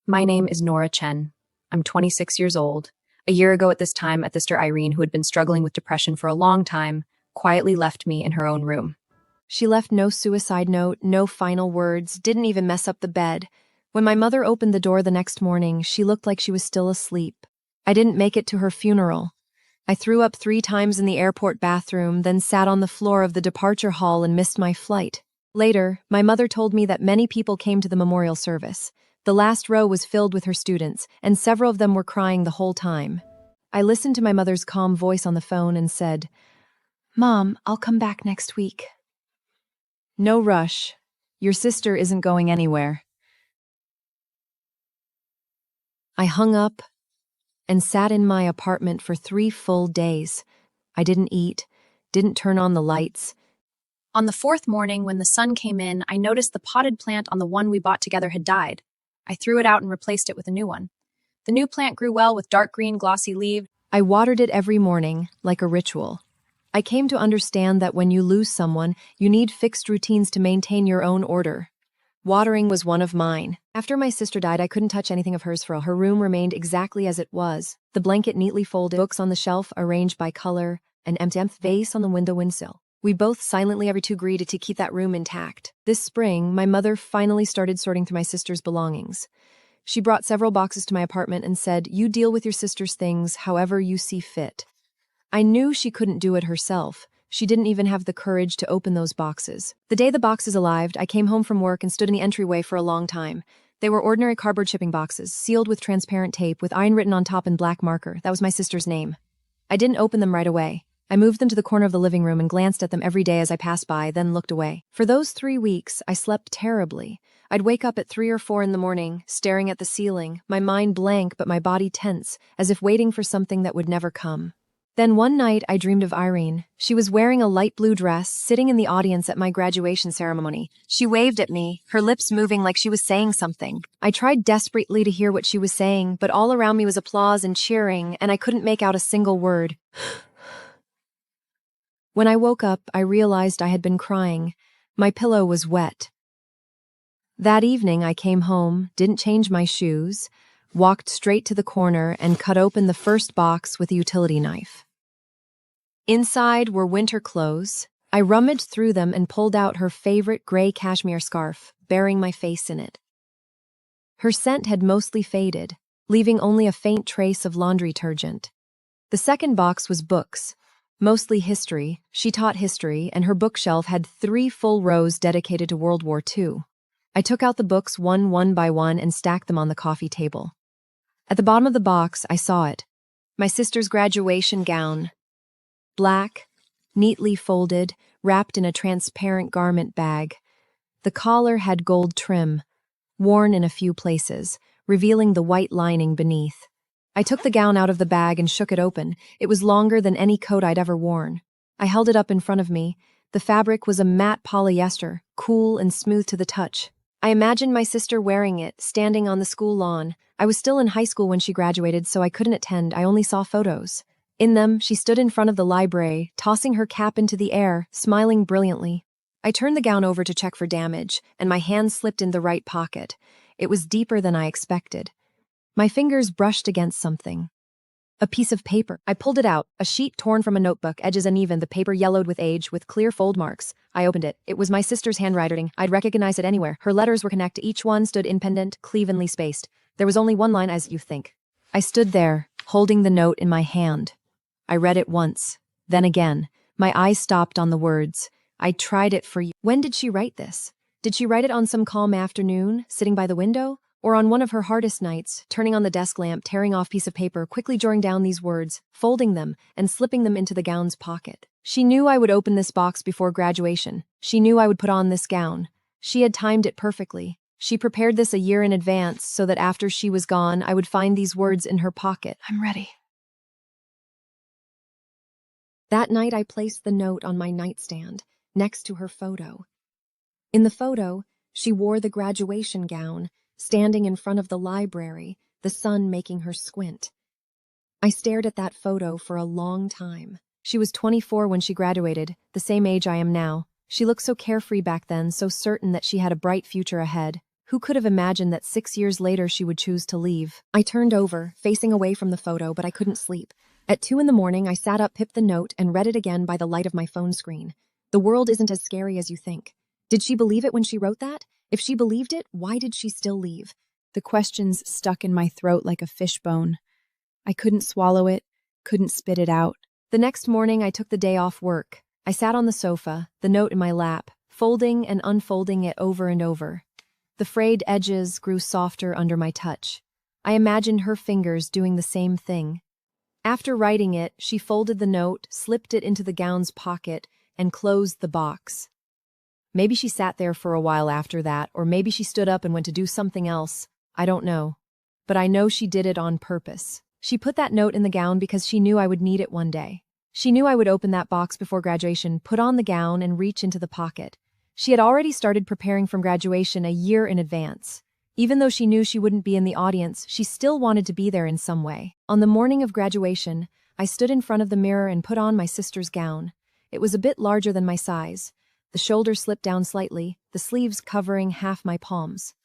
My name is Nora Chen. I'm 26 years old. A year ago at this time, a sister Irene, who had been struggling with depression for a long time, quietly left me in her own room. She left no suicide note, no final words, didn't even mess up the bed. When my mother opened the door the next morning, she looked like she was still asleep. I didn't make it to her funeral. I threw up 3 times in the airport bathroom, then sat on the floor of the departure hall and missed my flight. Later, my mother told me that many people came to the memorial service. The last row was filled with her students, and several of them were crying the whole time. I listened to my mother's calm voice on the phone and said, "Mom, I'll come back next week." "No rush. Your sister isn't going anywhere." I hung up and sat in my apartment for 3 full days. I didn't eat, didn't turn on the lights. On the 4th morning, when the sun came in, I noticed the potted plant on the one we bought together had died. I threw it out and replaced it with a new one. The new plant grew well with dark green, glossy leaves. I watered it every morning, like a ritual. I came to understand that when you lose someone, you need fixed routines to maintain your own order. Watering was one of mine. After my sister died, I couldn't touch anything of hers. Her room remained exactly as it was. The blanket neatly folded, books on the shelf arranged by color, an empty vase on the windowsill. We both silently agreed to keep that room intact. This spring, my mother finally started sorting through my sister's belongings. She brought several boxes to my apartment and said, "You deal with your sister's things however you see fit." I knew she couldn't do it herself. She didn't even have the courage to open those boxes. The day the boxes arrived, I came home from work and stood in the entryway for a long time. They were ordinary cardboard shipping boxes, sealed with transparent tape, with Widen written on top in black marker. That was my sister's name. I didn't open them right away. I moved them to the corner of the living room and glanced at them every day as I passed by, then looked away. For those 3 weeks, I slept terribly. I'd wake up at 3 or 4 in the morning, staring at the ceiling, my mind blank but my body tense, as if waiting for something that would never come. Then one night, I dreamed of Irene. She was wearing a light blue dress, sitting in the audience at my graduation ceremony. She waved at me, her lips moving like she was saying something. I tried desperately to hear what she was saying, but all around me was applause and cheering, and I couldn't make out a single word. When I woke up, I realized I had been crying. My pillow was wet. That evening, I came home, didn't change my shoes, walked straight to the corner and cut open the first box with a utility knife. Inside were winter clothes. I rummaged through them and pulled out her favorite gray cashmere scarf, burying my face in it. Her scent had mostly faded, leaving only a faint trace of laundry detergent. The second box was books, mostly history. She taught history, and her bookshelf had 3 full rows dedicated to World War II. I took out the books one by one and stacked them on the coffee table. At the bottom of the box, I saw it. My sister's graduation gown. Black, neatly folded, wrapped in a transparent garment bag. The collar had gold trim, worn in a few places, revealing the white lining beneath. I took the gown out of the bag and shook it open. It was longer than any coat I'd ever worn. I held it up in front of me. The fabric was a matte polyester, cool and smooth to the touch. I imagined my sister wearing it, standing on the school lawn. I was still in high school when she graduated, so I couldn't attend. I only saw photos. In them, she stood in front of the library, tossing her cap into the air, smiling brilliantly. I turned the gown over to check for damage, and my hand slipped in the right pocket. It was deeper than I expected. My fingers brushed against something. A piece of paper. I pulled it out, a sheet torn from a notebook, edges uneven, the paper yellowed with age, with clear fold marks. I opened it. It was my sister's handwriting. I'd recognize it anywhere. Her letters were connected. Each one stood independent, evenly spaced. There was only one line, "as you think." I stood there, holding the note in my hand. I read it once, then again. My eyes stopped on the words. "I tried it for you." When did she write this? Did she write it on some calm afternoon, sitting by the window? Or on one of her hardest nights, turning on the desk lamp, tearing off a piece of paper, quickly drawing down these words, folding them, and slipping them into the gown's pocket? She knew I would open this box before graduation. She knew I would put on this gown. She had timed it perfectly. She prepared this a year in advance so that after she was gone, I would find these words in her pocket. "I'm ready." That night, I placed the note on my nightstand, next to her photo. In the photo, she wore the graduation gown, standing in front of the library, the sun making her squint. I stared at that photo for a long time. She was 24 when she graduated, the same age I am now. She looked so carefree back then, so certain that she had a bright future ahead. Who could have imagined that 6 years later she would choose to leave? I turned over, facing away from the photo, but I couldn't sleep. At 2 in the morning, I sat up, picked the note, and read it again by the light of my phone screen. The world isn't as scary as you think. Did she believe it when she wrote that? If she believed it, why did she still leave? The questions stuck in my throat like a fishbone. I couldn't swallow it, couldn't spit it out. The next morning, I took the day off work. I sat on the sofa, the note in my lap, folding and unfolding it over and over. The frayed edges grew softer under my touch. I imagined her fingers doing the same thing. After writing it, she folded the note, slipped it into the gown's pocket, and closed the box. Maybe she sat there for a while after that, or maybe she stood up and went to do something else. I don't know. But I know she did it on purpose. She put that note in the gown because she knew I would need it one day. She knew I would open that box before graduation, put on the gown, and reach into the pocket. She had already started preparing for graduation a year in advance. Even though she knew she wouldn't be in the audience, she still wanted to be there in some way. On the morning of graduation, I stood in front of the mirror and put on my sister's gown. It was a bit larger than my size. The shoulders slipped down slightly, the sleeves covering half my palms.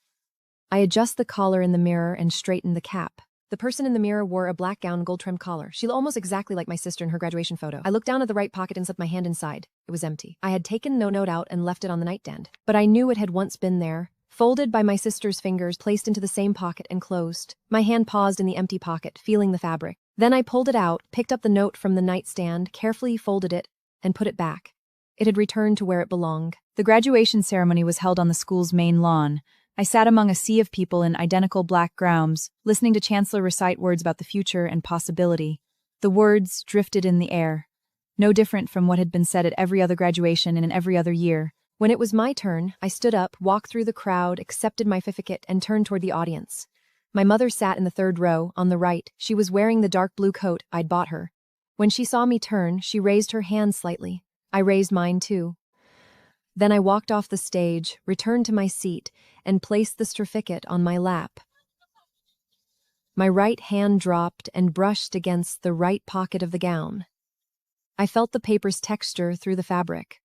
I adjust the collar in the mirror and straighten the cap. The person in the mirror wore a black gown, gold-trimmed collar. She looked almost exactly like my sister in her graduation photo. I looked down at the right pocket and slipped my hand inside. It was empty. I had taken the note out and left it on the nightstand. But I knew it had once been there, folded by my sister's fingers, placed into the same pocket and closed. My hand paused in the empty pocket, feeling the fabric. Then I pulled it out, picked up the note from the nightstand, carefully folded it, and put it back. It had returned to where it belonged. The graduation ceremony was held on the school's main lawn. I sat among a sea of people in identical black gowns, listening to Chancellor recite words about the future and possibility. The words drifted in the air, no different from what had been said at every other graduation and in every other year. When it was my turn, I stood up, walked through the crowd, accepted my certificate, and turned toward the audience. My mother sat in the third row, on the right. She was wearing the dark blue coat I'd bought her. When she saw me turn, she raised her hand slightly. I raised mine too. Then I walked off the stage, returned to my seat, and placed the certificate on my lap. My right hand dropped and brushed against the right pocket of the gown. I felt the paper's texture through the fabric.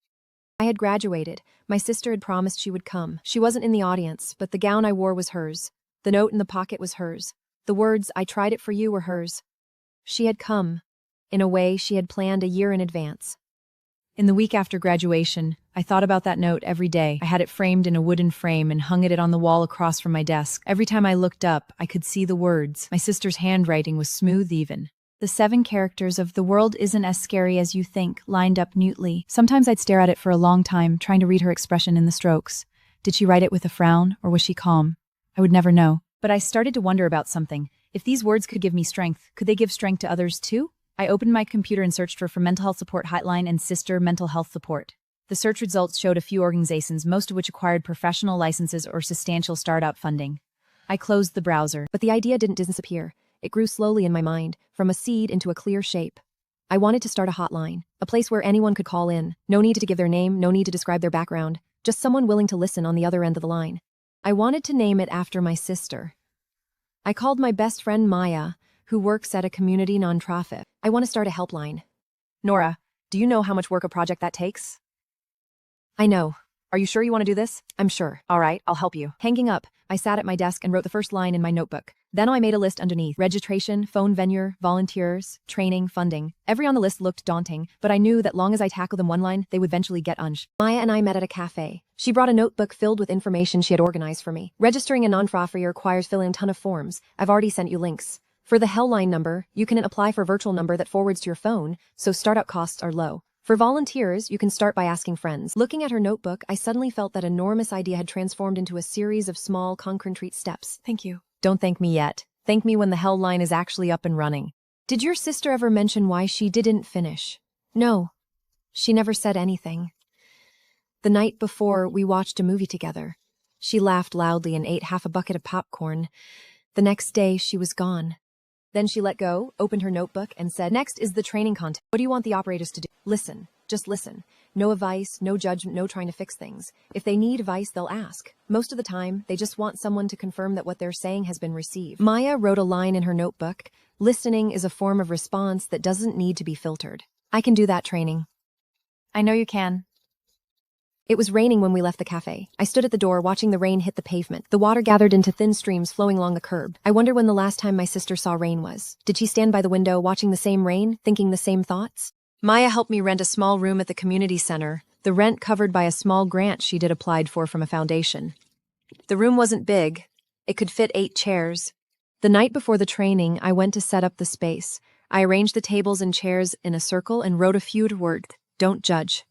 I had graduated. My sister had promised she would come. She wasn't in the audience, but the gown I wore was hers. The note in the pocket was hers. The words, "I tried it for you," were hers. She had come. In a way, she had planned a year in advance. In the week after graduation, I thought about that note every day. I had it framed in a wooden frame and hung it on the wall across from my desk. Every time I looked up, I could see the words. My sister's handwriting was smooth even. The 7 characters of "The world isn't as scary as you think" lined up neatly. Sometimes I'd stare at it for a long time, trying to read her expression in the strokes. Did she write it with a frown, or was she calm? I would never know. But I started to wonder about something. If these words could give me strength, could they give strength to others too? I opened my computer and searched for mental health support hotline and sister mental health support. The search results showed a few organizations, most of which acquired professional licenses or substantial startup funding. I closed the browser. But the idea didn't disappear. It grew slowly in my mind, from a seed into a clear shape. I wanted to start a hotline, a place where anyone could call in. No need to give their name, no need to describe their background, just someone willing to listen on the other end of the line. I wanted to name it after my sister. I called my best friend Maya, who works at a community nonprofit. I want to start a helpline. Nora, do you know how much work a project that takes? I know. Are you sure you want to do this? I'm sure. All right, I'll help you. Hanging up, I sat at my desk and wrote the first line in my notebook. Then I made a list underneath. Registration, phone vendor, volunteers, training, funding. Every on the list looked daunting, but I knew that long as I tackled them one line, they would eventually get unch. Maya and I met at a cafe. She brought a notebook filled with information she had organized for me. Registering a nonprofit requires filling a ton of forms. I've already sent you links. For the Hellline number, you can apply for a virtual number that forwards to your phone, so startup costs are low. For volunteers, you can start by asking friends. Looking at her notebook, I suddenly felt that enormous idea had transformed into a series of small, concrete steps. Thank you. Don't thank me yet. Thank me when the Hellline is actually up and running. Did your sister ever mention why she didn't finish? No. She never said anything. The night before, we watched a movie together. She laughed loudly and ate half a bucket of popcorn. The next day, she was gone. Then she let go, opened her notebook, and said, "Next is the training content. What do you want the operators to do? Listen. Just listen. No advice, no judgment, no trying to fix things. If they need advice, they'll ask. Most of the time, they just want someone to confirm that what they're saying has been received." Maya wrote a line in her notebook. Listening is a form of response that doesn't need to be filtered. I can do that training. I know you can. It was raining when we left the cafe. I stood at the door watching the rain hit the pavement. The water gathered into thin streams flowing along the curb. I wonder when the last time my sister saw rain was. Did she stand by the window watching the same rain, thinking the same thoughts? Maya helped me rent a small room at the community center, the rent covered by a small grant she'd applied for from a foundation. The room wasn't big. It could fit 8 chairs. The night before the training, I went to set up the space. I arranged the tables and chairs in a circle and wrote a few words, "Don't judge."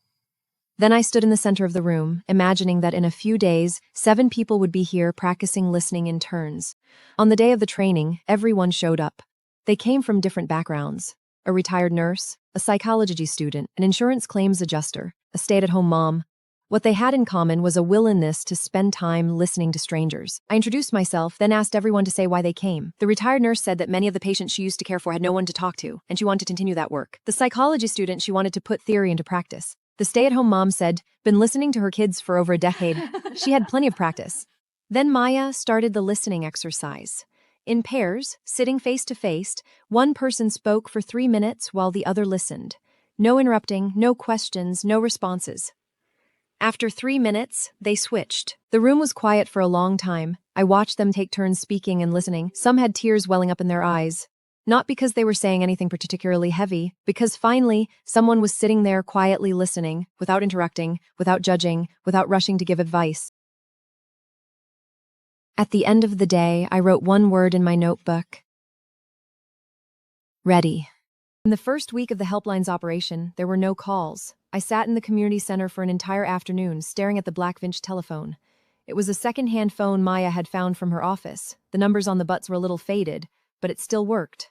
Then I stood in the center of the room, imagining that in a few days, 7 people would be here practicing listening in turns. On the day of the training, everyone showed up. They came from different backgrounds. A retired nurse, a psychology student, an insurance claims adjuster, a stay-at-home mom. What they had in common was a willingness to spend time listening to strangers. I introduced myself, then asked everyone to say why they came. The retired nurse said that many of the patients she used to care for had no one to talk to, and she wanted to continue that work. The psychology student, she wanted to put theory into practice. The stay-at-home mom said, been listening to her kids for over a decade. She had plenty of practice. Then Maya started the listening exercise. In pairs, sitting face to face, one person spoke for 3 minutes while the other listened. No interrupting, no questions, no responses. After 3 minutes, they switched. The room was quiet for a long time. I watched them take turns speaking and listening. Some had tears welling up in their eyes. Not because they were saying anything particularly heavy, because finally, someone was sitting there quietly listening, without interrupting, without judging, without rushing to give advice. At the end of the day, I wrote one word in my notebook. Ready. In the first week of the helpline's operation, there were no calls. I sat in the community center for an entire afternoon, staring at the Blackfinch telephone. It was a second-hand phone Maya had found from her office. The numbers on the butts were a little faded, but it still worked.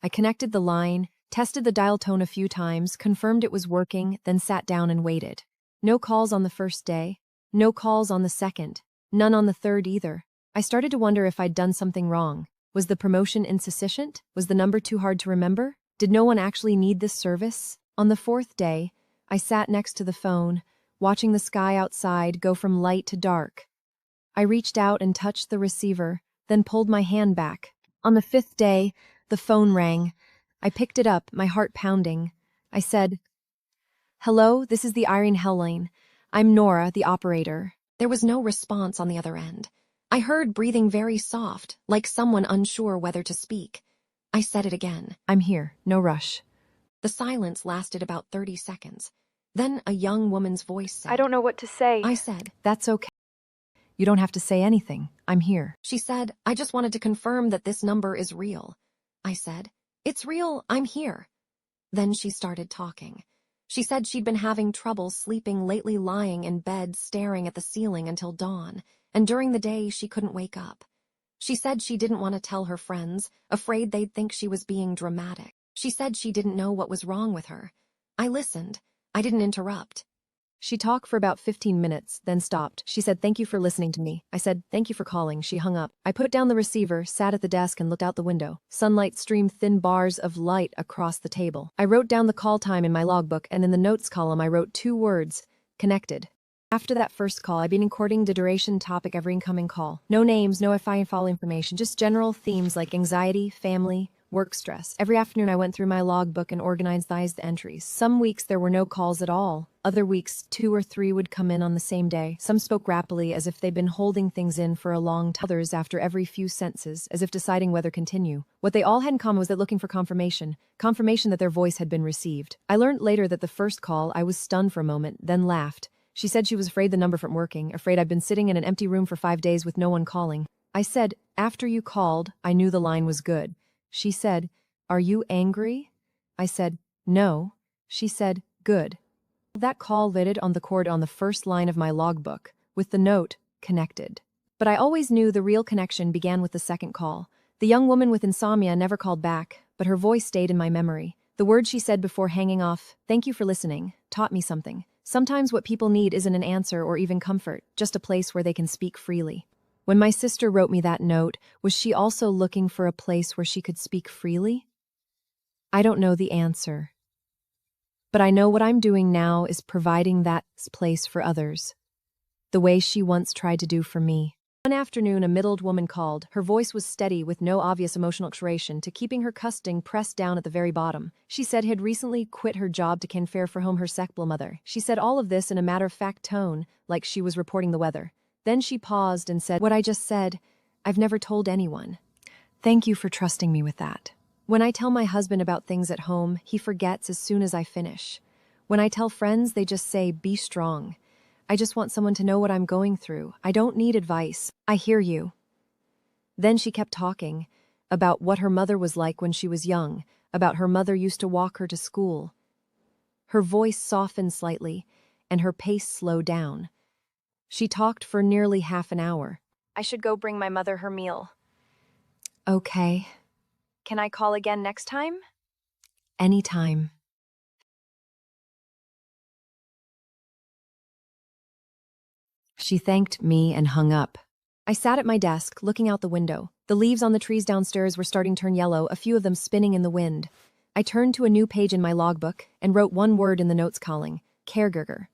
I connected the line, tested the dial tone a few times, confirmed it was working, then sat down and waited. No calls on the first day. No calls on the second. None on the third either. I started to wonder if I'd done something wrong. Was the promotion insufficient? Was the number too hard to remember? Did no one actually need this service? On the 4th day, I sat next to the phone, watching the sky outside go from light to dark. I reached out and touched the receiver, then pulled my hand back. On the 5th day, the phone rang. I picked it up, my heart pounding. I said, "Hello, this is the Irene Helline. I'm Nora, the operator." There was no response on the other end. I heard breathing very soft, like someone unsure whether to speak. I said it again. "I'm here, no rush." The silence lasted about 30 seconds. Then a young woman's voice said, I don't know what to say. I said, "That's okay. You don't have to say anything. I'm here." She said, "I just wanted to confirm that this number is real." I said, "It's real, I'm here." Then she started talking. She said she'd been having trouble sleeping lately, lying in bed staring at the ceiling until dawn, and during the day she couldn't wake up. She said she didn't want to tell her friends, afraid they'd think she was being dramatic. She said she didn't know what was wrong with her. I listened. I didn't interrupt. She talked for about 15 minutes, then stopped. She said, "Thank you for listening to me." I said, "Thank you for calling." She hung up. I put down the receiver, sat at the desk, and looked out the window. Sunlight streamed thin bars of light across the table. I wrote down the call time in my logbook, and in the notes column I wrote 2 words, "connected." After that first call, I've been recording the duration topic every incoming call. No names, no FI information, just general themes like anxiety, family, work stress. Every afternoon I went through my logbook and organized the entries. Some weeks there were no calls at all. Other weeks, 2 or 3 would come in on the same day. Some spoke rapidly as if they'd been holding things in for a long time. Others after every few sentences, as if deciding whether to continue. What they all had in common was that looking for confirmation that their voice had been received. I learned later that the first call, I was stunned for a moment, then laughed. She said she was afraid the number wasn't working, afraid I'd been sitting in an empty room for 5 days with no one calling. I said, "After you called, I knew the line was good." She said, "Are you angry?" I said, "No." She said, "Good." That call lit on the cord on the first line of my logbook, with the note, "Connected." But I always knew the real connection began with the second call. The young woman with insomnia never called back, but her voice stayed in my memory. The words she said before hanging off, "Thank you for listening," taught me something. Sometimes what people need isn't an answer or even comfort, just a place where they can speak freely. When my sister wrote me that note, was she also looking for a place where she could speak freely? I don't know the answer. But I know what I'm doing now is providing that place for others, the way she once tried to do for me. One afternoon, a middle-aged woman called. Her voice was steady with no obvious emotional expression to keeping her custing pressed down at the very bottom. She said had recently quit her job to can care for home her sick mother. She said all of this in a matter-of-fact tone, like she was reporting the weather. Then she paused and said, "What I just said, I've never told anyone. Thank you for trusting me with that. When I tell my husband about things at home, he forgets as soon as I finish. When I tell friends, they just say, be strong. I just want someone to know what I'm going through. I don't need advice. I hear you." Then she kept talking about what her mother was like when she was young, about her mother used to walk her to school. Her voice softened slightly, and her pace slowed down. She talked for nearly half an hour. I should go bring my mother her meal. Okay, Can I call again next time? anytime. She thanked me and hung up. I sat at my desk, looking out the window. The leaves on the trees downstairs were starting to turn yellow, a few of them spinning in the wind. I turned to a new page in my logbook and wrote one word in the notes column: caregiver.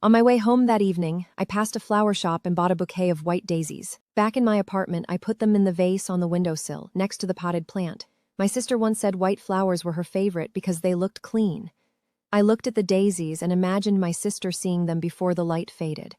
On my way home that evening, I passed a flower shop and bought a bouquet of white daisies. Back in my apartment, I put them in the vase on the windowsill, next to the potted plant. My sister once said white flowers were her favorite because they looked clean. I looked at the daisies and imagined my sister seeing them before the light faded.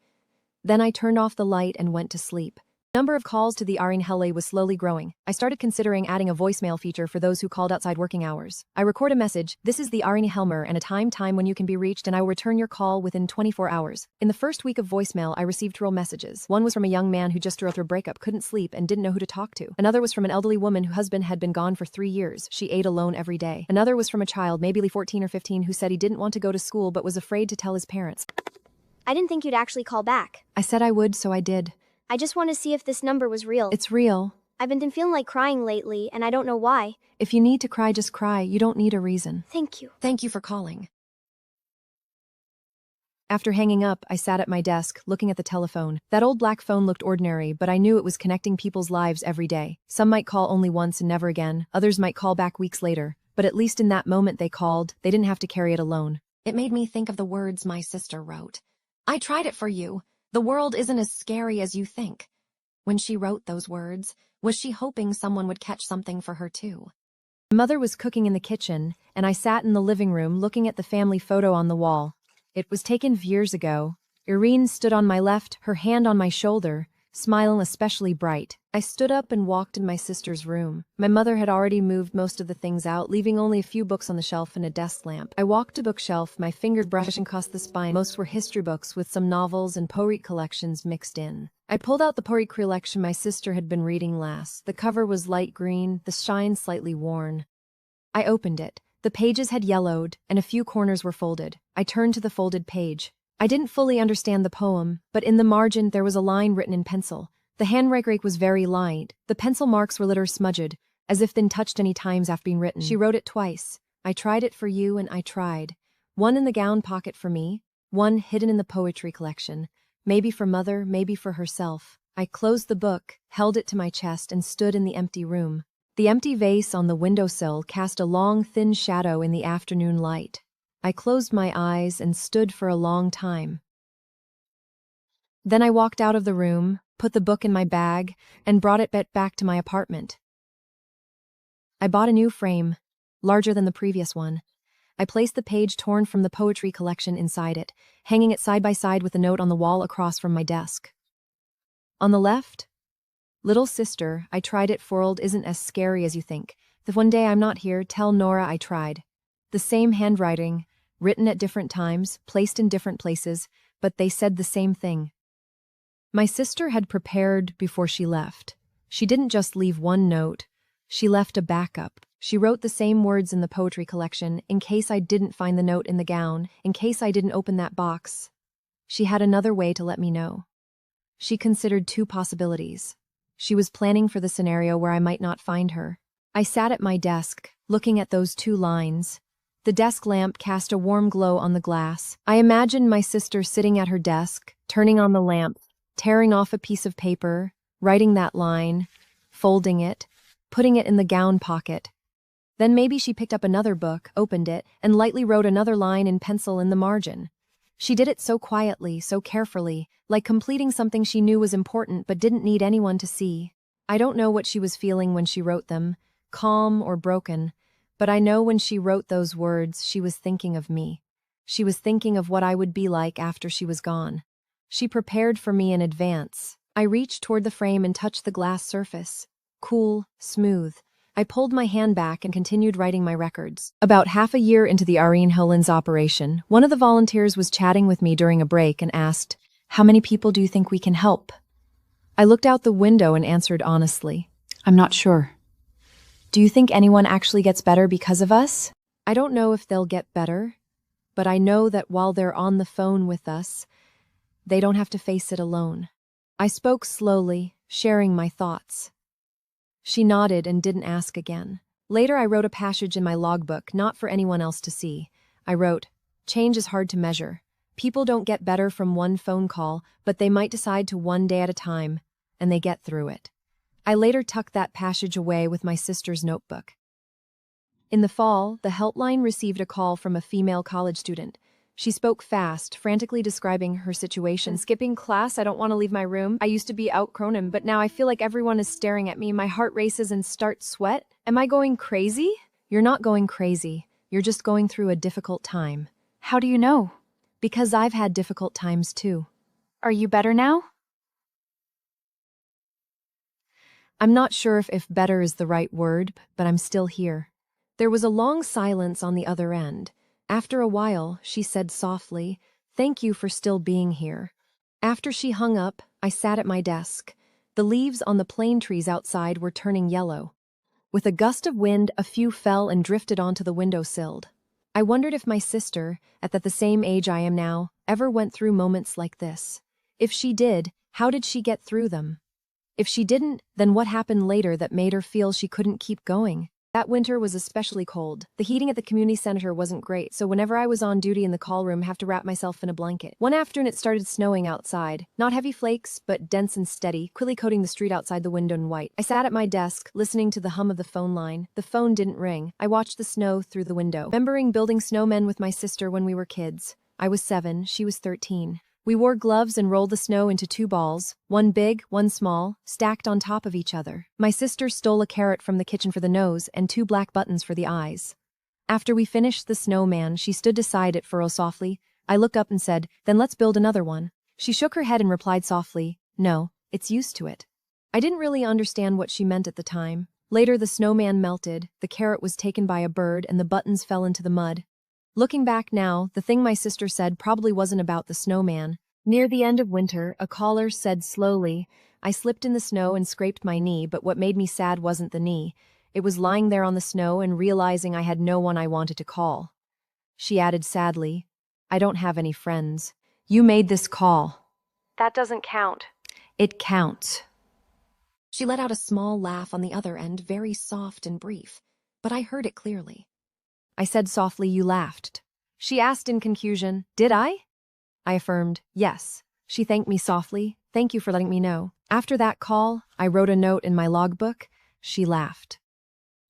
Then I turned off the light and went to sleep. The number of calls to the Arin Hele was slowly growing. I started considering adding a voicemail feature for those who called outside working hours. I record a message: "This is the Arin Helmer and a time when you can be reached, and I will return your call within 24 hours. In the first week of voicemail, I received 2 messages. One was from a young man who just through a breakup, couldn't sleep, and didn't know who to talk to. Another was from an elderly woman whose husband had been gone for 3 years. She ate alone every day. Another was from a child, maybe 14 or 15, who said he didn't want to go to school but was afraid to tell his parents." I didn't think you'd actually call back. I said I would, so I did. I just want to see if this number was real. It's real. I've been feeling like crying lately, and I don't know why. If you need to cry, just cry. You don't need a reason. Thank you. Thank you for calling. After hanging up, I sat at my desk, looking at the telephone. That old black phone looked ordinary, but I knew it was connecting people's lives every day. Some might call only once and never again. Others might call back weeks later. But at least in that moment they called, they didn't have to carry it alone. It made me think of the words my sister wrote. "I tried it for you. The world isn't as scary as you think." When she wrote those words, was she hoping someone would catch something for her too? My mother was cooking in the kitchen, and I sat in the living room looking at the family photo on the wall. It was taken years ago. Irene stood on my left, her hand on my shoulder, smiling especially bright. I stood up and walked in my sister's room. My mother had already moved most of the things out, leaving only a few books on the shelf and a desk lamp. I walked to bookshelf, my finger brushing across the spine. Most were history books with some novels and poetry collections mixed in. I pulled out the poetry collection my sister had been reading last. The cover was light green, the shine slightly worn. I opened it. The pages had yellowed, and a few corners were folded. I turned to the folded page. I didn't fully understand the poem, but in the margin there was a line written in pencil. The handwriting was very light. The pencil marks were little smudged, as if been touched any times after being written. She wrote it twice. "I tried it for you and I tried." One in the gown pocket for me, one hidden in the poetry collection. Maybe for mother, maybe for herself. I closed the book, held it to my chest, and stood in the empty room. The empty vase on the windowsill cast a long, thin shadow in the afternoon light. I closed my eyes and stood for a long time. Then I walked out of the room, put the book in my bag, and brought it back to my apartment. I bought a new frame, larger than the previous one. I placed the page torn from the poetry collection inside it, hanging it side by side with a note on the wall across from my desk. On the left, "Little sister, I tried it for old isn't as scary as you think. If one day I'm not here, tell Nora I tried." The same handwriting, written at different times, placed in different places, but they said the same thing. My sister had prepared before she left. She didn't just leave one note, she left a backup. She wrote the same words in the poetry collection, in case I didn't find the note in the gown, in case I didn't open that box. She had another way to let me know. She considered 2 possibilities. She was planning for the scenario where I might not find her. I sat at my desk, looking at those 2 lines. The desk lamp cast a warm glow on the glass. I imagined my sister sitting at her desk, turning on the lamp, tearing off a piece of paper, writing that line, folding it, putting it in the gown pocket. Then maybe she picked up another book, opened it, and lightly wrote another line in pencil in the margin. She did it so quietly, so carefully, like completing something she knew was important but didn't need anyone to see. I don't know what she was feeling when she wrote them, calm or broken, but I know when she wrote those words, she was thinking of me. She was thinking of what I would be like after she was gone. She prepared for me in advance. I reached toward the frame and touched the glass surface. Cool, smooth. I pulled my hand back and continued writing my records. About half a year into the Irene Hollins operation, one of the volunteers was chatting with me during a break and asked, "How many people do you think we can help?" I looked out the window and answered honestly, "I'm not sure." "Do you think anyone actually gets better because of us?" "I don't know if they'll get better, but I know that while they're on the phone with us, they don't have to face it alone." I spoke slowly, sharing my thoughts. She nodded and didn't ask again. Later, I wrote a passage in my logbook, not for anyone else to see. I wrote, "Change is hard to measure. People don't get better from one phone call, but they might decide to one day at a time, and they get through it." I later tucked that passage away with my sister's notebook. In the fall, the helpline received a call from a female college student. She spoke fast, frantically describing her situation. "Skipping class, I don't want to leave my room. I used to be outgrown, but now I feel like everyone is staring at me. My heart races and starts sweat. Am I going crazy?" "You're not going crazy. You're just going through a difficult time." How do you know? "Because I've had difficult times too." Are you better now? I'm not sure if better is the right word, but I'm still here. There was a long silence on the other end. After a while, she said softly, "Thank you for still being here." After she hung up, I sat at my desk. The leaves on the plane trees outside were turning yellow. With a gust of wind, a few fell and drifted onto the windowsill. I wondered if my sister, at the same age I am now, ever went through moments like this. If she did, how did she get through them? If she didn't, then what happened later that made her feel she couldn't keep going? That winter was especially cold. The heating at the community center wasn't great, so whenever I was on duty in the call room, I have to wrap myself in a blanket. One afternoon it started snowing outside. Not heavy flakes, but dense and steady, quickly coating the street outside the window in white. I sat at my desk, listening to the hum of the phone line. The phone didn't ring. I watched the snow through the window. Remembering building snowmen with my sister when we were kids. I was 7, she was 13. We wore gloves and rolled the snow into 2 balls, one big, one small, stacked on top of each other. My sister stole a carrot from the kitchen for the nose and 2 black buttons for the eyes. After we finished the snowman, she stood beside it for softly. I looked up and said, "Then let's build another one." She shook her head and replied softly, "No, it's used to it." I didn't really understand what she meant at the time. Later, the snowman melted, the carrot was taken by a bird, and the buttons fell into the mud. Looking back now, the thing my sister said probably wasn't about the snowman. Near the end of winter, a caller said slowly, "I slipped in the snow and scraped my knee, but what made me sad wasn't the knee. It was lying there on the snow and realizing I had no one I wanted to call." She added sadly, "I don't have any friends. You made this call." That doesn't count. "It counts." She let out a small laugh on the other end, very soft and brief, but I heard it clearly. I said softly, "You laughed." She asked in confusion, "Did I?" I affirmed, "Yes." She thanked me softly, "Thank you for letting me know." After that call, I wrote a note in my logbook. She laughed.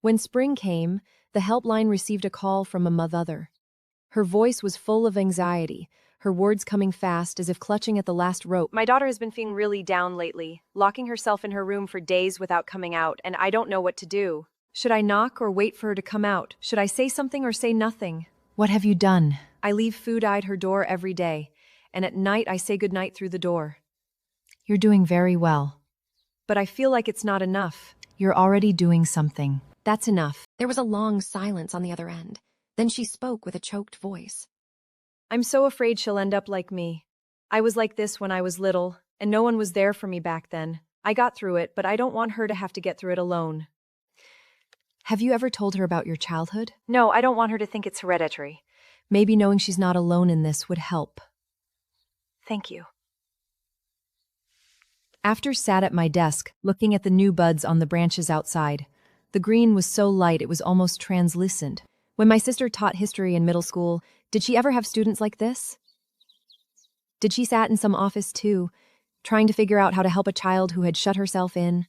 When spring came, the helpline received a call from a mother. Her voice was full of anxiety, her words coming fast as if clutching at the last rope. My daughter has been feeling really down lately, locking herself in her room for days without coming out, and I don't know what to do. Should I knock or wait for her to come out? Should I say something or say nothing? What have you done? I leave food at her door every day, and at night I say goodnight through the door. You're doing very well. But I feel like it's not enough. You're already doing something. That's enough. There was a long silence on the other end. Then she spoke with a choked voice. "I'm so afraid she'll end up like me. I was like this when I was little, and no one was there for me back then. I got through it, but I don't want her to have to get through it alone." Have you ever told her about your childhood? No, I don't want her to think it's hereditary. Maybe knowing she's not alone in this would help. Thank you. After sat at my desk, looking at the new buds on the branches outside. The green was so light it was almost translucent. When my sister taught history in middle school, did she ever have students like this? Did she sat in some office too, trying to figure out how to help a child who had shut herself in?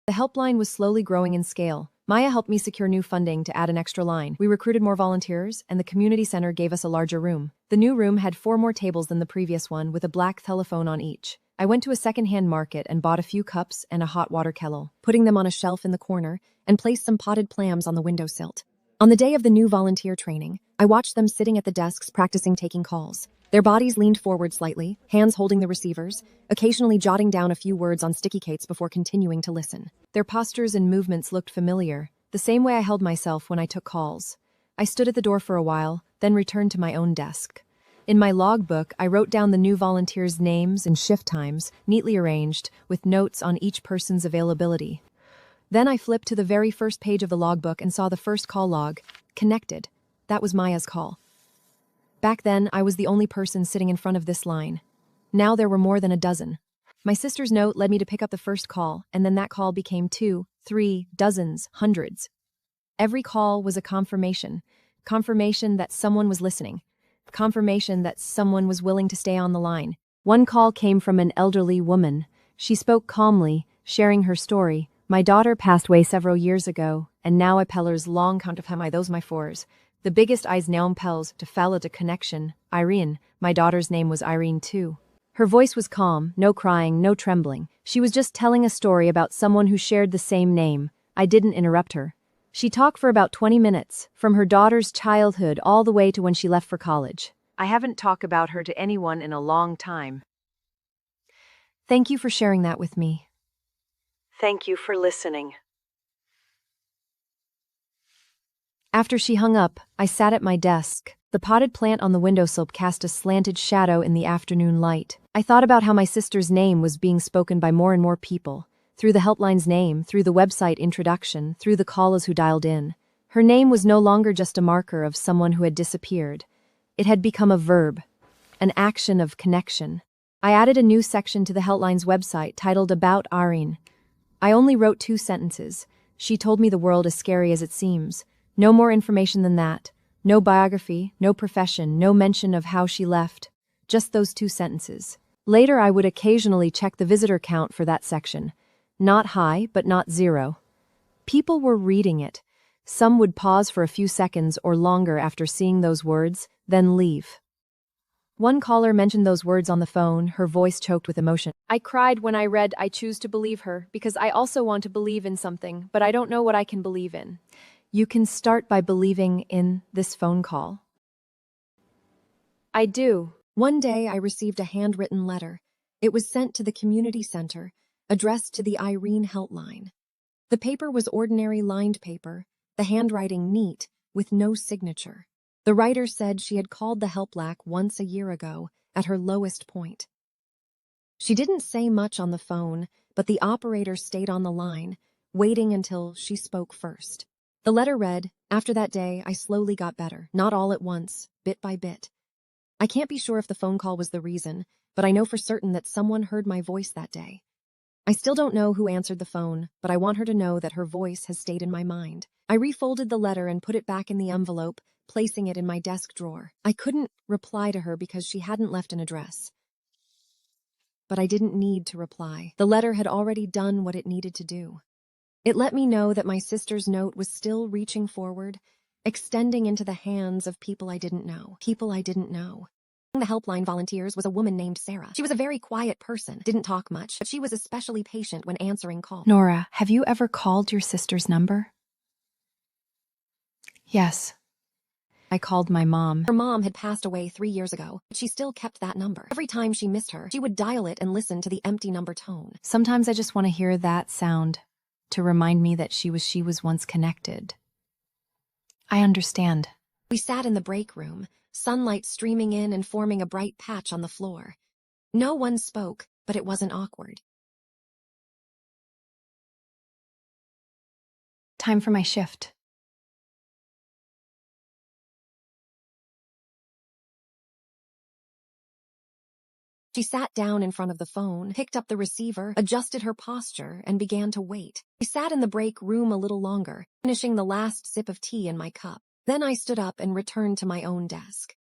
The helpline was slowly growing in scale. Maya helped me secure new funding to add an extra line. We recruited more volunteers, and the community center gave us a larger room. The new room had 4 more tables than the previous one, with a black telephone on each. I went to a second-hand market and bought a few cups and a hot water kettle, putting them on a shelf in the corner, and placed some potted plams on the windowsill. On the day of the new volunteer training, I watched them sitting at the desks practicing taking calls. Their bodies leaned forward slightly, hands holding the receivers, occasionally jotting down a few words on sticky notes before continuing to listen. Their postures and movements looked familiar, the same way I held myself when I took calls. I stood at the door for a while, then returned to my own desk. In my logbook, I wrote down the new volunteers' names and shift times, neatly arranged, with notes on each person's availability. Then I flipped to the very first page of the logbook and saw the first call log, connected. That was Maya's call. Back then, I was the only person sitting in front of this line. Now there were more than a dozen. My sister's note led me to pick up the first call, and then that call became 2, 3, dozens, hundreds. Every call was a confirmation that someone was listening, confirmation that someone was willing to stay on the line. One call came from an elderly woman. She spoke calmly, sharing her story. My daughter passed away several years ago, and now I pellers long count of hemai those my fours. The biggest eyes now pels to falla de connection, Irene. My daughter's name was Irene too. Her voice was calm, no crying, no trembling. She was just telling a story about someone who shared the same name. I didn't interrupt her. She talked for about 20 minutes, from her daughter's childhood all the way to when she left for college. I haven't talked about her to anyone in a long time. Thank you for sharing that with me. Thank you for listening. After she hung up, I sat at my desk. The potted plant on the windowsill cast a slanted shadow in the afternoon light. I thought about how my sister's name was being spoken by more and more people. Through the helpline's name, through the website introduction, through the callers who dialed in. Her name was no longer just a marker of someone who had disappeared. It had become a verb, an action of connection. I added a new section to the helpline's website titled About Irene. I only wrote 2 sentences. She told me the world as scary as it seems. No more information than that. No biography, no profession, no mention of how she left. Just those 2 sentences. Later I would occasionally check the visitor count for that section. Not high, but not 0. People were reading it. Some would pause for a few seconds or longer after seeing those words, then leave. One caller mentioned those words on the phone, her voice choked with emotion. I cried when I read I choose to believe her, because I also want to believe in something, but I don't know what I can believe in. You can start by believing in this phone call. I do. One day I received a handwritten letter. It was sent to the community center, addressed to the Irene helpline. The paper was ordinary lined paper, the handwriting neat, with no signature. The writer said she had called the helpline once a year ago, at her lowest point. She didn't say much on the phone, but the operator stayed on the line, waiting until she spoke first. The letter read, after that day, I slowly got better, not all at once, bit by bit. I can't be sure if the phone call was the reason, but I know for certain that someone heard my voice that day. I still don't know who answered the phone, but I want her to know that her voice has stayed in my mind. I refolded the letter and put it back in the envelope, placing it in my desk drawer. I couldn't reply to her because she hadn't left an address. But I didn't need to reply. The letter had already done what it needed to do. It let me know that my sister's note was still reaching forward, extending into the hands of people I didn't know. The helpline volunteers was a woman named Sarah. She was a very quiet person, didn't talk much, but she was especially patient when answering calls. Nora, have you ever called your sister's number? Yes. I called my mom. Her mom had passed away 3 years ago, but she still kept that number. Every time she missed her, she would dial it and listen to the empty number tone. Sometimes I just want to hear that sound to remind me that she was once connected. I understand. We sat in the break room, sunlight streaming in and forming a bright patch on the floor. No one spoke, but it wasn't awkward. Time for my shift. She sat down in front of the phone, picked up the receiver, adjusted her posture, and began to wait. I sat in the break room a little longer, finishing the last sip of tea in my cup. Then I stood up and returned to my own desk.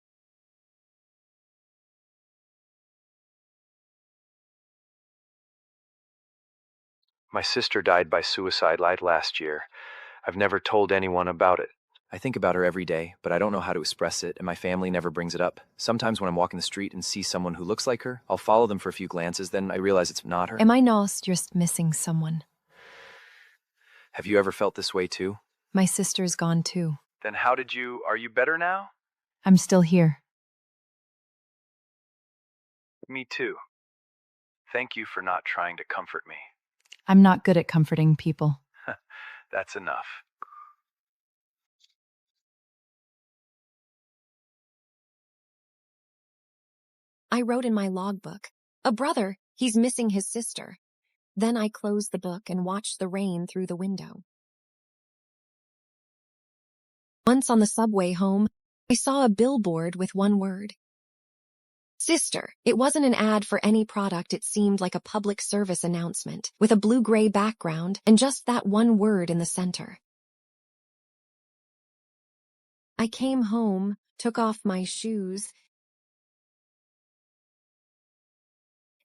My sister died by suicide late last year. I've never told anyone about it. I think about her every day, but I don't know how to express it, and my family never brings it up. Sometimes when I'm walking the street and see someone who looks like her, I'll follow them for a few glances, then I realize it's not her. Am I not just missing someone? Have you ever felt this way too? My sister's gone too. Then are you better now? I'm still here. Me too. Thank you for not trying to comfort me. I'm not good at comforting people. That's enough. I wrote in my logbook, "A brother, he's missing his sister." Then I closed the book and watched the rain through the window. Once on the subway home, I saw a billboard with one word. Sister. It wasn't an ad for any product, it seemed like a public service announcement, with a blue-gray background and just that one word in the center. I came home, took off my shoes,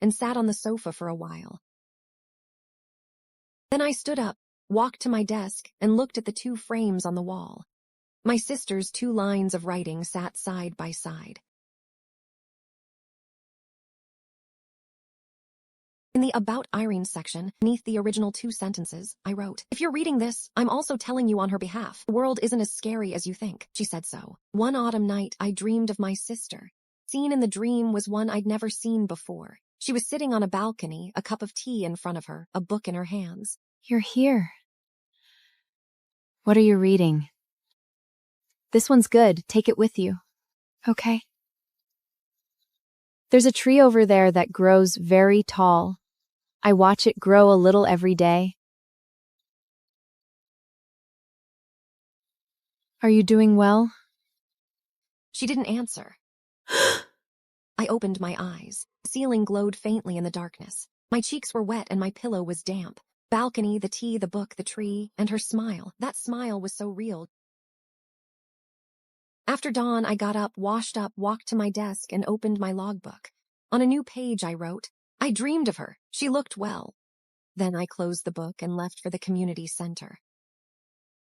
and sat on the sofa for a while. Then I stood up, walked to my desk, and looked at the two frames on the wall. My sister's 2 lines of writing sat side by side. In the About Irene section, beneath the original 2 sentences, I wrote, "If you're reading this, I'm also telling you on her behalf. The world isn't as scary as you think." She said so. One autumn night, I dreamed of my sister. Scene in the dream was one I'd never seen before. She was sitting on a balcony, a cup of tea in front of her, a book in her hands. You're here. What are you reading? This one's good. Take it with you. Okay. There's a tree over there that grows very tall. I watch it grow a little every day. Are you doing well? She didn't answer. I opened my eyes. The ceiling glowed faintly in the darkness. My cheeks were wet and my pillow was damp. Balcony, the tea, the book, the tree, and her smile. That smile was so real. After dawn, I got up, washed up, walked to my desk, and opened my logbook. On a new page, I wrote, "I dreamed of her. She looked well." Then I closed the book and left for the community center.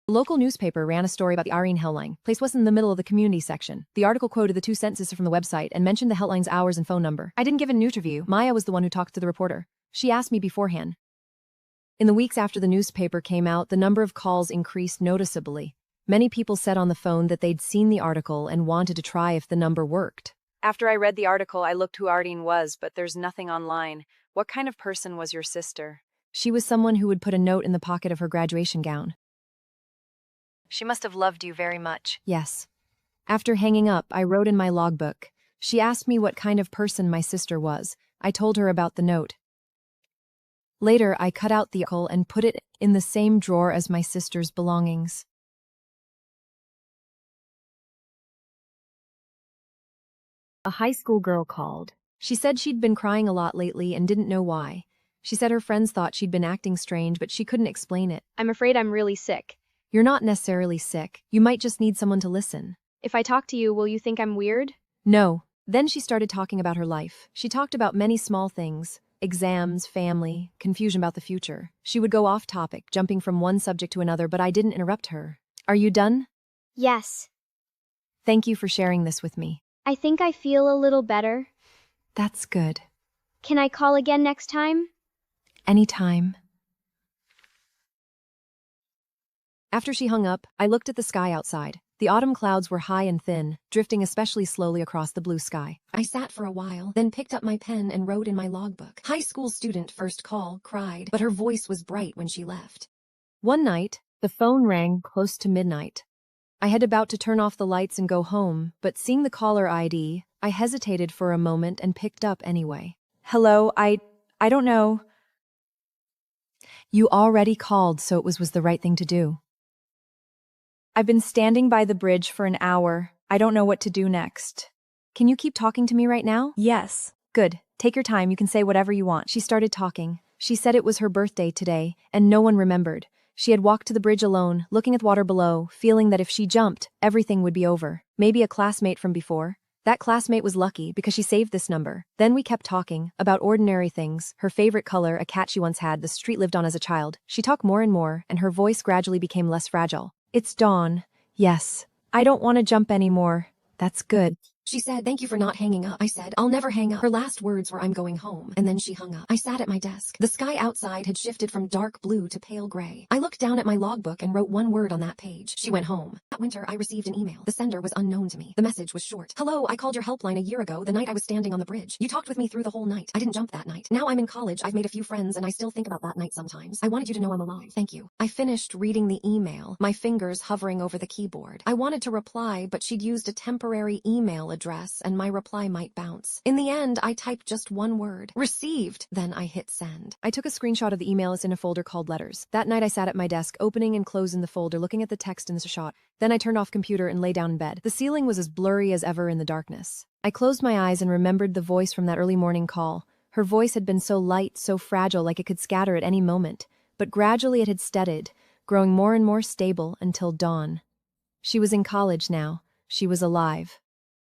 The local newspaper ran a story about the Irene Helline. Place was in the middle of the community section. The article quoted the 2 sentences from the website and mentioned the helline's hours and phone number. I didn't give an interview. Maya was the one who talked to the reporter. She asked me beforehand. In the weeks after the newspaper came out, the number of calls increased noticeably. Many people said on the phone that they'd seen the article and wanted to try if the number worked. After I read the article, I looked who Irene was, but there's nothing online. What kind of person was your sister? She was someone who would put a note in the pocket of her graduation gown. She must have loved you very much. Yes. After hanging up, I wrote in my logbook. She asked me what kind of person my sister was. I told her about the note. Later, I cut out the article and put it in the same drawer as my sister's belongings. A high school girl called. She said she'd been crying a lot lately and didn't know why. She said her friends thought she'd been acting strange, but she couldn't explain it. I'm afraid I'm really sick. You're not necessarily sick. You might just need someone to listen. If I talk to you, will you think I'm weird? No. Then she started talking about her life. She talked about many small things. Exams, family, confusion about the future. She would go off topic, jumping from one subject to another, but I didn't interrupt her. Are you done? Yes. Thank you for sharing this with me. I think I feel a little better. That's good. Can I call again next time? Anytime. After she hung up, I looked at the sky outside. The autumn clouds were high and thin, drifting especially slowly across the blue sky. I sat for a while, then picked up my pen and wrote in my logbook. High school student first call, cried, but her voice was bright when she left. One night, the phone rang close to midnight. I had about to turn off the lights and go home, but seeing the caller ID, I hesitated for a moment and picked up anyway. Hello, I don't know. You already called, so it was the right thing to do. I've been standing by the bridge for an hour. I don't know what to do next. Can you keep talking to me right now? Yes. Good. Take your time. You can say whatever you want. She started talking. She said it was her birthday today, and no one remembered. She had walked to the bridge alone, looking at the water below, feeling that if she jumped, everything would be over. Maybe a classmate from before. That classmate was lucky because she saved this number. Then we kept talking about ordinary things, her favorite color, a cat she once had, the street lived on as a child. She talked more and more, and her voice gradually became less fragile. It's dawn. Yes. I don't want to jump anymore. That's good. She said, thank you for not hanging up. I said, I'll never hang up. Her last words were, I'm going home. And then she hung up. I sat at my desk. The sky outside had shifted from dark blue to pale gray. I looked down at my logbook and wrote one word on that page. She went home. That winter, I received an email. The sender was unknown to me. The message was short. Hello, I called your helpline a year ago, the night I was standing on the bridge. You talked with me through the whole night. I didn't jump that night. Now I'm in college. I've made a few friends and I still think about that night sometimes. I wanted you to know I'm alive. Thank you. I finished reading the email, my fingers hovering over the keyboard. I wanted to reply, but she'd used a temporary email address and my reply might bounce. In the end, I typed just one word. Received. Then I hit send. I took a screenshot of the email. It's in a folder called Letters. That night I sat at my desk, opening and closing the folder, looking at the text in the shot. Then I turned off computer and lay down in bed. The ceiling was as blurry as ever in the darkness. I closed my eyes and remembered the voice from that early morning call. Her voice had been so light, so fragile, like it could scatter at any moment. But gradually it had steadied, growing more and more stable until dawn. She was in college now. She was alive.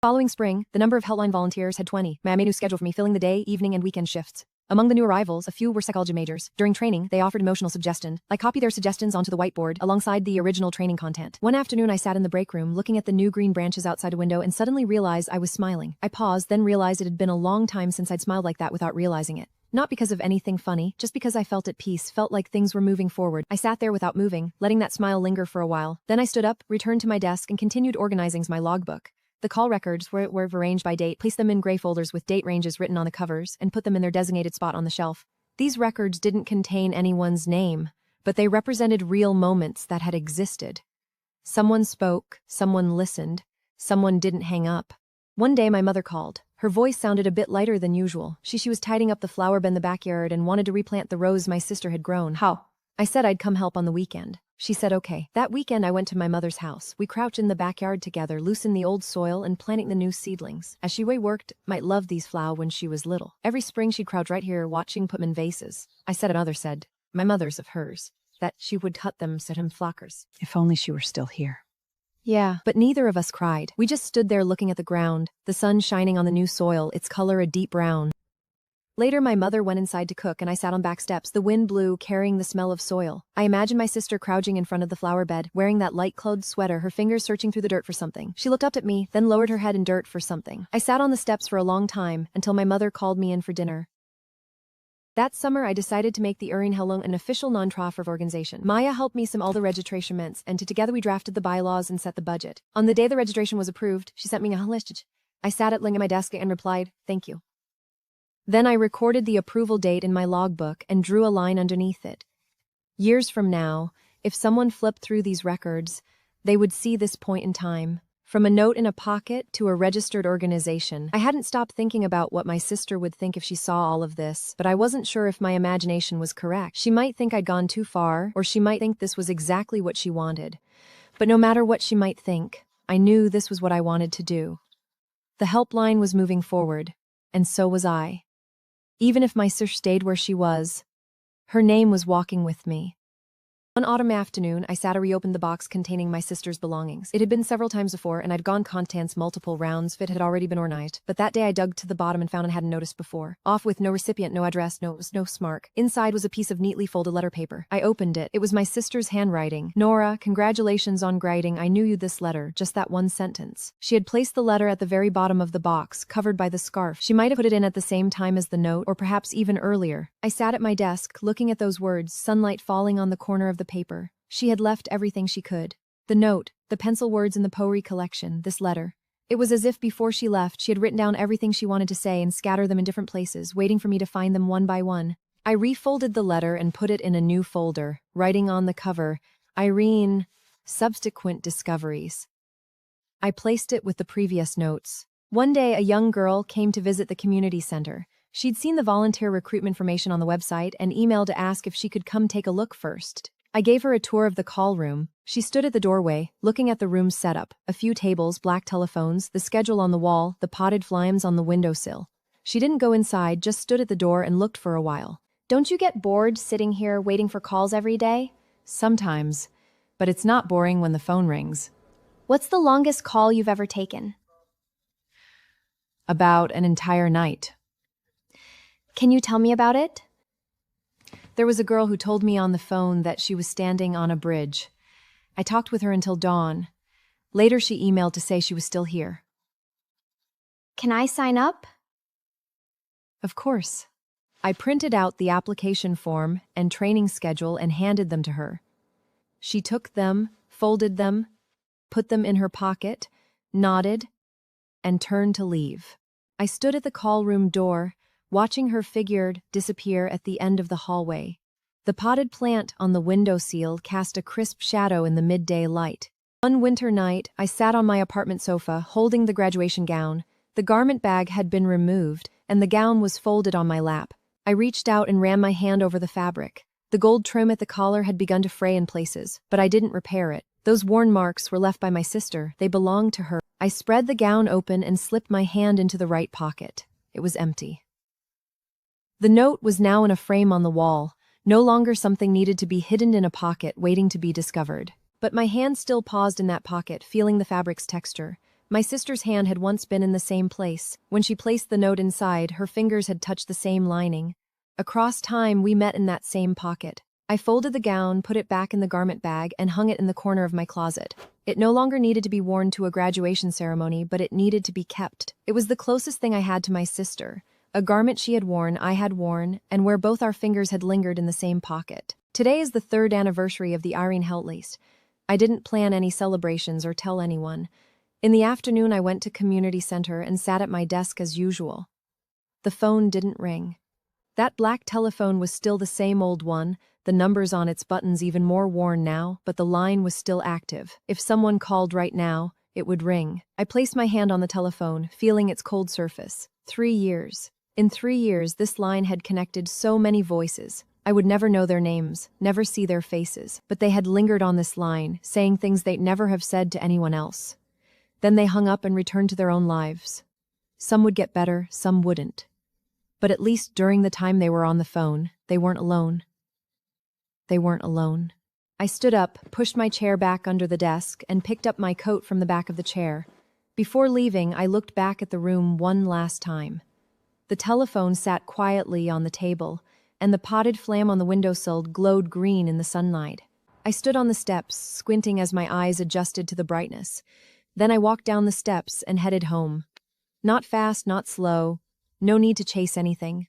Following spring, the number of Helpline volunteers had 20. I made a new schedule for me, filling the day, evening, and weekend shifts. Among the new arrivals, a few were psychology majors. During training, they offered emotional suggestion. I copied their suggestions onto the whiteboard alongside the original training content. One afternoon, I sat in the break room, looking at the new green branches outside a window, and suddenly realized I was smiling. I paused, then realized it had been a long time since I'd smiled like that without realizing it. Not because of anything funny, just because I felt at peace, felt like things were moving forward. I sat there without moving, letting that smile linger for a while. Then I stood up, returned to my desk, and continued organizing my logbook. The call records were arranged by date, placed them in gray folders with date ranges written on the covers, and put them in their designated spot on the shelf. These records didn't contain anyone's name, but they represented real moments that had existed. Someone spoke, someone listened, someone didn't hang up. One day my mother called. Her voice sounded a bit lighter than usual. She was tidying up the flower bed in the backyard and wanted to replant the rose my sister had grown. How? I said I'd come help on the weekend. She said okay. That weekend I went to my mother's house. We crouched in the backyard together, loosened the old soil and planting the new seedlings. As she worked, might love these flowers when she was little. Every spring she'd crouch right here watching put them in vases. I said mother said, my mother's of hers, that she would cut them set him flockers. If only she were still here. Yeah, but neither of us cried. We just stood there looking at the ground, the sun shining on the new soil, its color a deep brown. Later, my mother went inside to cook and I sat on back steps. The wind blew, carrying the smell of soil. I imagined my sister crouching in front of the flower bed, wearing that light-clothed sweater, her fingers searching through the dirt for something. She looked up at me, then lowered her head in dirt for something. I sat on the steps for a long time, until my mother called me in for dinner. That summer, I decided to make the Urin Helung an official non-profit organization. Maya helped me some all the registrations, and together we drafted the bylaws and set the budget. On the day the registration was approved, she sent me a list. I sat at my desk and replied, thank you. Then I recorded the approval date in my logbook and drew a line underneath it. Years from now, if someone flipped through these records, they would see this point in time. From a note in a pocket to a registered organization. I hadn't stopped thinking about what my sister would think if she saw all of this, but I wasn't sure if my imagination was correct. She might think I'd gone too far, or she might think this was exactly what she wanted. But no matter what she might think, I knew this was what I wanted to do. The helpline was moving forward, and so was I. Even if my sister stayed where she was, her name was walking with me. One autumn afternoon, I sat and reopened the box containing my sister's belongings. It had been several times before, and I'd gone contents multiple rounds. It had already been organized. But that day I dug to the bottom and found I hadn't noticed before. Off with no recipient, no address, no smark. Inside was a piece of neatly folded letter paper. I opened it. It was my sister's handwriting. Nora, congratulations on grading. I knew you this letter. Just that one sentence. She had placed the letter at the very bottom of the box, covered by the scarf. She might have put it in at the same time as the note, or perhaps even earlier. I sat at my desk, looking at those words, sunlight falling on the corner of the paper. She had left everything she could. The note, the pencil words in the poetry collection, this letter. It was as if before she left, she had written down everything she wanted to say and scattered them in different places, waiting for me to find them one by one. I refolded the letter and put it in a new folder, writing on the cover, Irene, Subsequent Discoveries. I placed it with the previous notes. One day, a young girl came to visit the community center. She'd seen the volunteer recruitment information on the website and emailed to ask if she could come take a look first. I gave her a tour of the call room. She stood at the doorway, looking at the room's setup, a few tables, black telephones, the schedule on the wall, the potted flowers on the windowsill. She didn't go inside, just stood at the door and looked for a while. Don't you get bored sitting here waiting for calls every day? Sometimes, but it's not boring when the phone rings. What's the longest call you've ever taken? about an entire night. Can you tell me about it? There was a girl who told me on the phone that she was standing on a bridge. I talked with her until dawn. Later, she emailed to say she was still here. Can I sign up? Of course. I printed out the application form and training schedule and handed them to her. She took them, folded them, put them in her pocket, nodded, and turned to leave. I stood at the call room door, watching her figure disappear at the end of the hallway. The potted plant on the windowsill cast a crisp shadow in the midday light. One winter night, I sat on my apartment sofa, holding the graduation gown. The garment bag had been removed, and the gown was folded on my lap. I reached out and ran my hand over the fabric. The gold trim at the collar had begun to fray in places, but I didn't repair it. Those worn marks were left by my sister. They belonged to her. I spread the gown open and slipped my hand into the right pocket. It was empty. The note was now in a frame on the wall, no longer something needed to be hidden in a pocket waiting to be discovered. But my hand still paused in that pocket, feeling the fabric's texture. My sister's hand had once been in the same place. When she placed the note inside, her fingers had touched the same lining. Across time, we met in that same pocket. I folded the gown, put it back in the garment bag, and hung it in the corner of my closet. It no longer needed to be worn to a graduation ceremony, but it needed to be kept. It was the closest thing I had to my sister. A garment she had worn, I had worn, and where both our fingers had lingered in the same pocket. Today is the 3rd anniversary of the Irene Heltleast. I didn't plan any celebrations or tell anyone. In the afternoon, I went to community center and sat at my desk as usual. The phone didn't ring. That black telephone was still the same old one, the numbers on its buttons even more worn now, but the line was still active. If someone called right now, it would ring. I placed my hand on the telephone, feeling its cold surface. 3 years. In 3 years, this line had connected so many voices. I would never know their names, never see their faces, but they had lingered on this line, saying things they'd never have said to anyone else. Then they hung up and returned to their own lives. Some would get better, some wouldn't. But at least during the time they were on the phone, they weren't alone. They weren't alone. I stood up, pushed my chair back under the desk, and picked up my coat from the back of the chair. Before leaving, I looked back at the room one last time. The telephone sat quietly on the table, and the potted flame on the windowsill glowed green in the sunlight. I stood on the steps, squinting as my eyes adjusted to the brightness. Then I walked down the steps and headed home. Not fast, not slow. No need to chase anything.